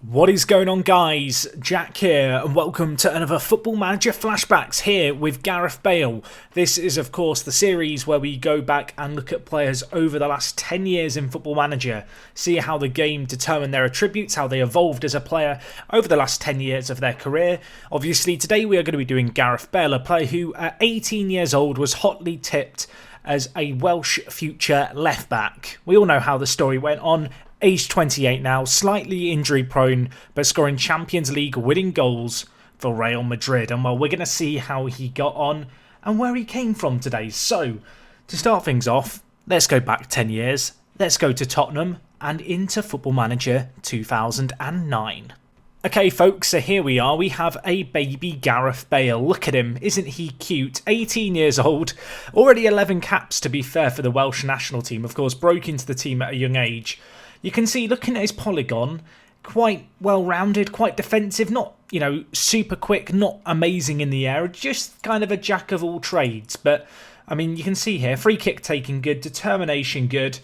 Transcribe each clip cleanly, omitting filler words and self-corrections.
What is going on, guys? Jack here, and welcome to another Football Manager Flashbacks here with Gareth Bale. This is, of course, the series where we go back and look at players over the last 10 years in Football Manager, see how the game determined their attributes, how they evolved as a player over the last 10 years of their career. Obviously, today we are going to be doing Gareth Bale, a player who, at 18 years old, was hotly tipped as a Welsh future left-back. We all know how the story went on. Aged 28 now, slightly injury prone, but scoring Champions League winning goals for Real Madrid. And well, we're going to see how he got on and where he came from today. So, to start things off, let's go back 10 years. Let's go to Tottenham and into Football Manager 2009. Okay, folks, so here we are. We have a baby Gareth Bale. Look at him. Isn't he cute? 18 years old. Already 11 caps, to be fair, for the Welsh national team. Of course, broke into the team at a young age. You can see, looking at his polygon, quite well-rounded, quite defensive, not, super quick, not amazing in the air, just kind of a jack of all trades. But, I mean, you can see here, free kick taking good, determination good,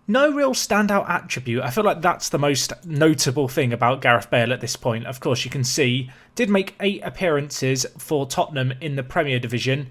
no real standout attribute. I feel like that's the most notable thing about Gareth Bale at this point. Of course, you can see, did make 8 appearances for Tottenham in the Premier Division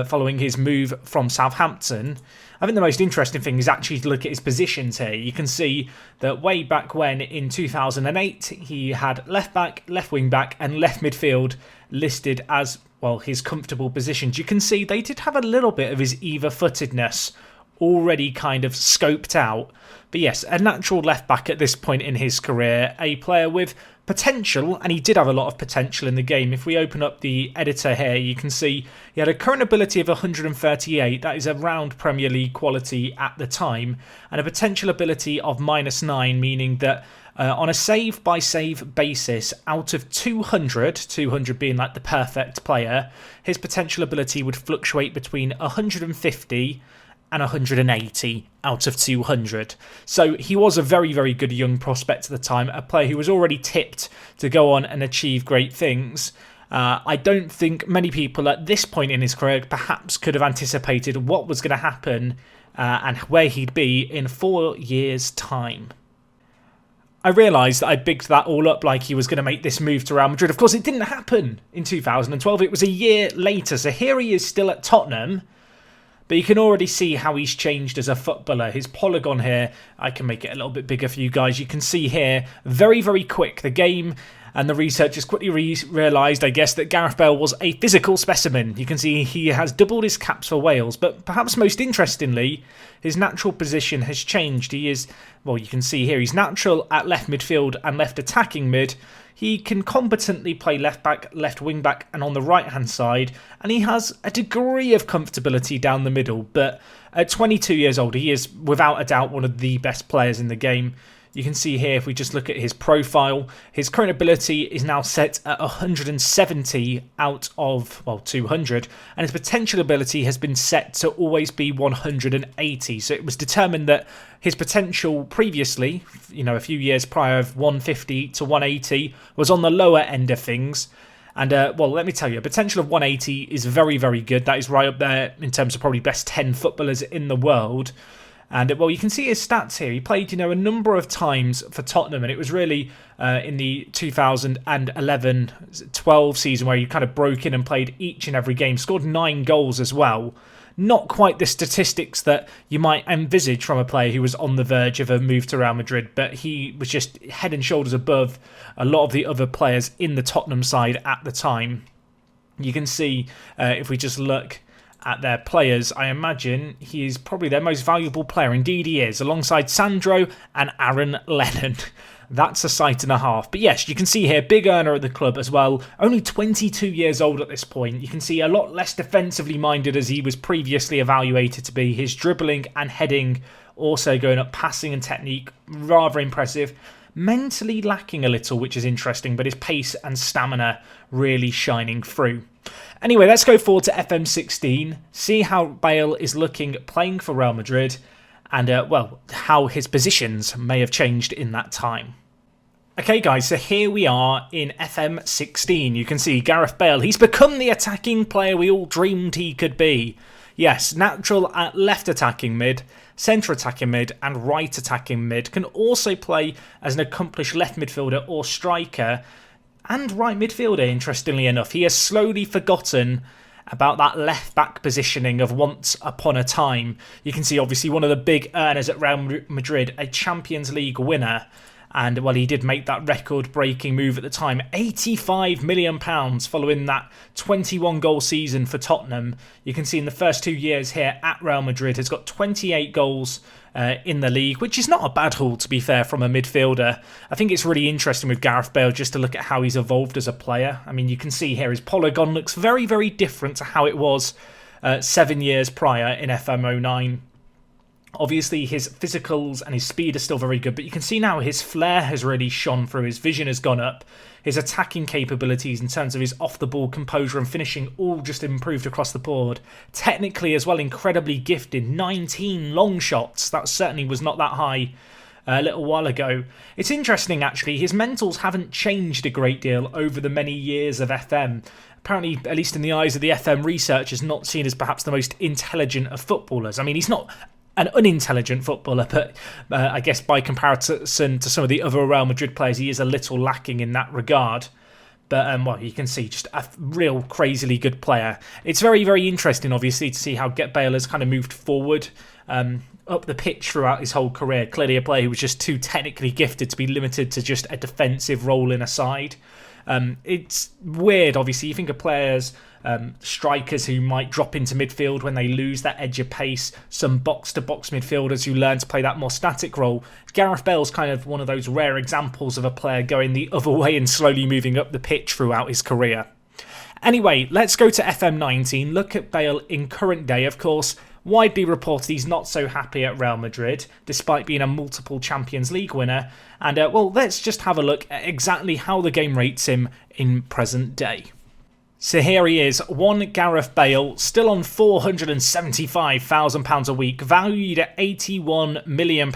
following his move from Southampton. I think the most interesting thing is actually to look at his positions here. You can see that way back when, in 2008, he had left back, left wing back and left midfield listed as, well, his comfortable positions. You can see they did have a little bit of his either-footedness already kind of scoped out. But yes, a natural left back at this point in his career, a player with potential, and he did have a lot of potential in the game. If we open up the editor here, you can see he had a current ability of 138, that is around Premier League quality at the time, and a potential ability of -9, meaning that on a save-by-save basis, out of 200 being like the perfect player, his potential ability would fluctuate between 150 and 180 out of 200. So he was a very, very good young prospect at the time, a player who was already tipped to go on and achieve great things. I don't think many people at this point in his career perhaps could have anticipated what was going to happen and where he'd be in 4 years' time. I realised that I bigged that all up like he was going to make this move to Real Madrid. Of course, it didn't happen in 2012. It was a year later. So here he is still at Tottenham. But you can already see how he's changed as a footballer. His polygon here, I can make it a little bit bigger for you guys. You can see here, very, very quick. The game and the researchers quickly realised, I guess, that Gareth Bale was a physical specimen. You can see he has doubled his caps for Wales. But perhaps most interestingly, his natural position has changed. He is, well, you can see here, he's natural at left midfield and left attacking mid. He can competently play left back, left wing back and on the right hand side, and he has a degree of comfortability down the middle, but at 22 years old he is without a doubt one of the best players in the game. You can see here, if we just look at his profile, his current ability is now set at 170 out of, well, 200, and his potential ability has been set to always be 180. So it was determined that his potential previously, a few years prior, of 150 to 180 was on the lower end of things. And, well, let me tell you, a potential of 180 is very, very good. That is right up there in terms of probably best 10 footballers in the world. And, well, you can see his stats here. He played, a number of times for Tottenham, and it was really in the 2011-12 season where he kind of broke in and played each and every game, scored 9 goals as well. Not quite the statistics that you might envisage from a player who was on the verge of a move to Real Madrid, but he was just head and shoulders above a lot of the other players in the Tottenham side at the time. You can see, if we just look at their players, I imagine he is probably their most valuable player. Indeed he is, alongside Sandro and Aaron Lennon. That's a sight and a half. But yes, you can see here, big earner at the club as well. Only 22 years old at this point. You can see a lot less defensively minded as he was previously evaluated to be. His dribbling and heading also going up, passing and technique, rather impressive. Mentally lacking a little, which is interesting, but his pace and stamina really shining through. Anyway, let's go forward to FM16, see how Bale is looking playing for Real Madrid, and, well, how his positions may have changed in that time. Okay, guys, so here we are in FM16. You can see Gareth Bale. He's become the attacking player we all dreamed he could be. Yes, natural at left attacking mid, centre attacking mid and right attacking mid. Can also play as an accomplished left midfielder or striker and right midfielder, interestingly enough. He has slowly forgotten about that left back positioning of once upon a time. You can see obviously one of the big earners at Real Madrid, a Champions League winner. And, well, he did make that record-breaking move at the time. £85 million following that 21-goal season for Tottenham. You can see in the first 2 years here at Real Madrid has got 28 goals in the league, which is not a bad haul, to be fair, from a midfielder. I think it's really interesting with Gareth Bale just to look at how he's evolved as a player. I mean, you can see here his polygon looks very, very different to how it was 7 years prior in FM09. Obviously, his physicals and his speed are still very good, but you can see now his flair has really shone through. His vision has gone up. His attacking capabilities in terms of his off-the-ball composure and finishing all just improved across the board. Technically as well, incredibly gifted. 19 long shots. That certainly was not that high a little while ago. It's interesting, actually. His mentals haven't changed a great deal over the many years of FM. Apparently, at least in the eyes of the FM researchers, not seen as perhaps the most intelligent of footballers. I mean, he's not an unintelligent footballer, but I guess by comparison to some of the other Real Madrid players, he is a little lacking in that regard. But, well, you can see just a real crazily good player. It's very, very interesting, obviously, to see how Bale has kind of moved forward up the pitch throughout his whole career. Clearly a player who was just too technically gifted to be limited to just a defensive role in a side. It's weird, obviously. You think of players, strikers who might drop into midfield when they lose that edge of pace, some box-to-box midfielders who learn to play that more static role. Gareth Bale's kind of one of those rare examples of a player going the other way and slowly moving up the pitch throughout his career. Anyway, let's go to FM19. Look at Bale in current day, of course. Widely reported he's not so happy at Real Madrid, despite being a multiple Champions League winner. And, well, let's just have a look at exactly how the game rates him in present day. So here he is, one Gareth Bale, still on £475,000 a week, valued at £81 million.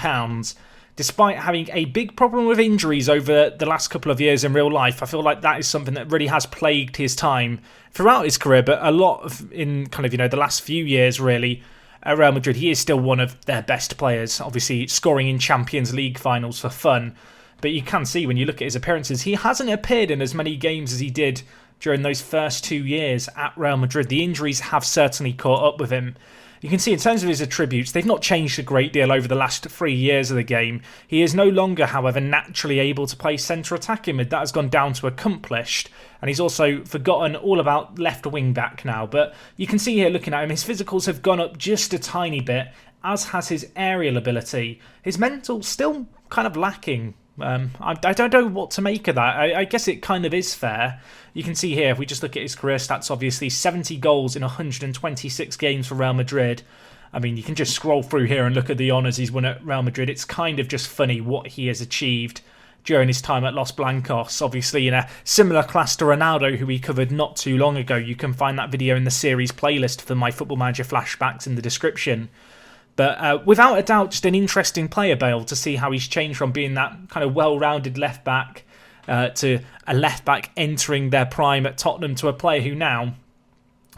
Despite having a big problem with injuries over the last couple of years in real life, I feel like that is something that really has plagued his time throughout his career, but a lot of in kind of, the last few years really. At Real Madrid, he is still one of their best players, obviously scoring in Champions League finals for fun. But you can see when you look at his appearances, he hasn't appeared in as many games as he did during those first 2 years at Real Madrid. The injuries have certainly caught up with him. You can see in terms of his attributes, they've not changed a great deal over the last 3 years of the game. He is no longer, however, naturally able to play centre attacking mid. That has gone down to accomplished. And he's also forgotten all about left wing back now. But you can see here looking at him, his physicals have gone up just a tiny bit, as has his aerial ability. His mental still kind of lacking. I don't know what to make of that. I guess it kind of is fair. You can see here, if we just look at his career stats, obviously 70 goals in 126 games for Real Madrid. I mean, you can just scroll through here and look at the honours he's won at Real Madrid. It's kind of just funny what he has achieved during his time at Los Blancos. Obviously in a similar class to Ronaldo, who we covered not too long ago. You can find that video in the series playlist for My Football Manager Flashbacks in the description. But without a doubt, just an interesting player, Bale, to see how he's changed from being that kind of well-rounded left-back to a left-back entering their prime at Tottenham to a player who now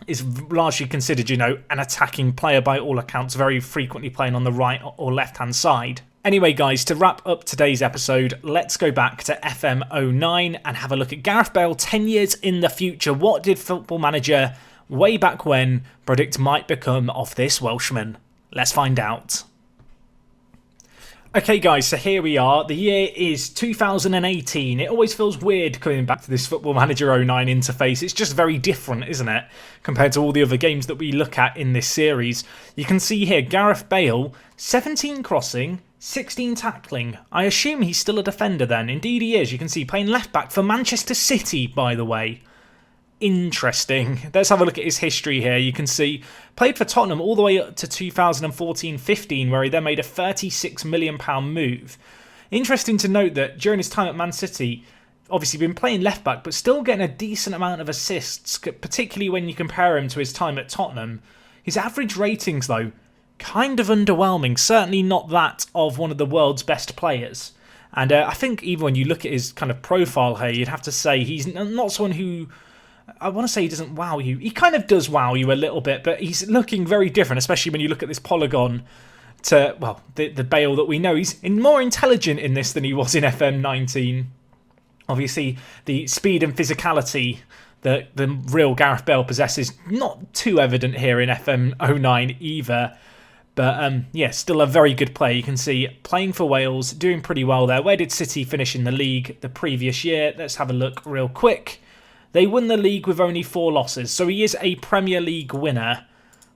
is largely considered, an attacking player by all accounts, very frequently playing on the right or left-hand side. Anyway, guys, to wrap up today's episode, let's go back to FM09 and have a look at Gareth Bale 10 years in the future. What did Football Manager way back when predict might become of this Welshman? Let's find out. Okay guys, so here we are. The year is 2018. It always feels weird coming back to this Football Manager 09 interface. It's just very different, isn't it? Compared to all the other games that we look at in this series. You can see here, Gareth Bale, 17 crossing, 16 tackling. I assume he's still a defender then. Indeed he is. You can see playing left back for Manchester City, by the way. Interesting. Let's have a look at his history here. You can see played for Tottenham all the way up to 2014-15, where he then made a £36 million move. Interesting to note that during his time at Man City, obviously been playing left back, but still getting a decent amount of assists, particularly when you compare him to his time at Tottenham. His average ratings, though, kind of underwhelming. Certainly not that of one of the world's best players. And I think even when you look at his kind of profile here, you'd have to say he's not someone who I want to say he doesn't wow you. He kind of does wow you a little bit, but he's looking very different, especially when you look at this polygon to, well, the Bale that we know. He's more intelligent in this than he was in FM19. Obviously, the speed and physicality that the real Gareth Bale possesses, not too evident here in FM09 either. But yeah, still a very good player. You can see playing for Wales, doing pretty well there. Where did City finish in the league the previous year? Let's have a look real quick. They won the league with only 4 losses. So he is a Premier League winner,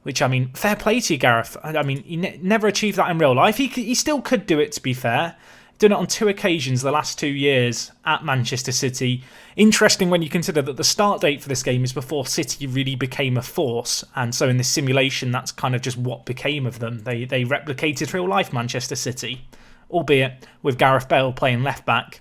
which, I mean, fair play to you, Gareth. I mean, he never achieved that in real life. He still could do it, to be fair. Done it on 2 occasions the last 2 years at Manchester City. Interesting when you consider that the start date for this game is before City really became a force. And so in this simulation, that's kind of just what became of them. They replicated real life Manchester City, albeit with Gareth Bale playing left back.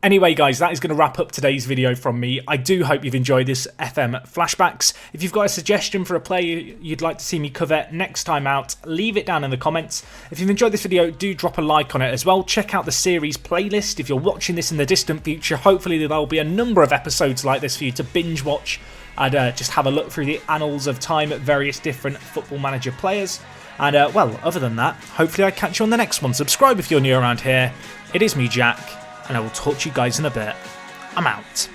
Anyway, guys, that is going to wrap up today's video from me. I do hope you've enjoyed this FM Flashbacks. If you've got a suggestion for a player you'd like to see me cover next time out, leave it down in the comments. If you've enjoyed this video, do drop a like on it as well. Check out the series playlist. If you're watching this in the distant future, hopefully there'll be a number of episodes like this for you to binge watch and just have a look through the annals of time at various different Football Manager players. And, well, other than that, hopefully I catch you on the next one. Subscribe if you're new around here. It is me, Jack, and I will talk to you guys in a bit. I'm out.